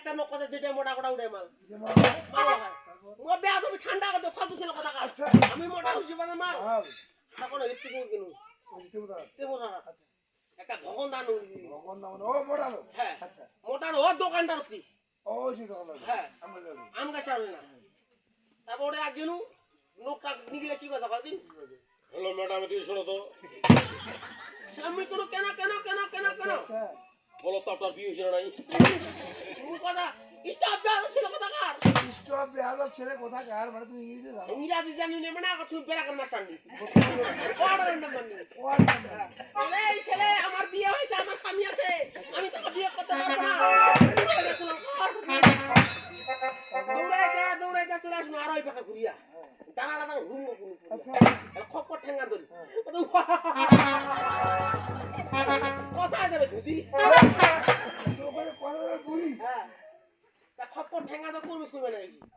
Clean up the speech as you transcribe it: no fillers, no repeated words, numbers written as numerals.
একটা লোক কথা যেটা মোটা কোটা উঠে মাল যে মাল মাল হয় ও বেয়া তুমি ঠান্ডা কথা ফালতু ছিল কথা কাজ আচ্ছা আমি মোটা হইছি মানে মাল হ্যাঁ তখন হিত্তি কোন কিনু বুঝতে বুঝা তে মোটা না একটা ভগন দান ভগবান নাম ও মোড়ালো হ্যাঁ আচ্ছা মোটার ও দোকানদার কি ও জি দোকান হ্যাঁ আমরা যাবো আম গাছ আনলে না তারপরে এক গেলু লোকটা নিগলে কি কথা কদিন হ্যালো ম্যাডাম তুমি শোনো তো আমি কোনো কেন কেন কেন কেন কেন আচ্ছা বলো তো আপনার বিয়ে হয়েছে না নাই তুমি কথা স্টাফ বেয়া ছিল কথা কার স্টপ বেয়াদব ছেলে কোথাকার মানে তুমি ইংরেজি জানো ইংরাজি জানি না মানে তুমি বেরাকার মাস্টার নি অর্ডারের নাম্বার নি ওয়ার্ড নাম্বার এই ছেলে আমার বিয়ে হয়েছে আমার স্বামী আছে আমি তোকে বিয়ে করতে পারবো না দৌড়াইতে চলে আসবো আর ওই পাখা ঘুরিয়া দাঁড়া দাঁড়া রুম খপ্পর ঠেঙ্গা ধরি কোথায় যাবে ধুতি তো করে পরে বুড়ি হ্যাঁ তা খপ্পর ঠেঙ্গা তো করবে নাকি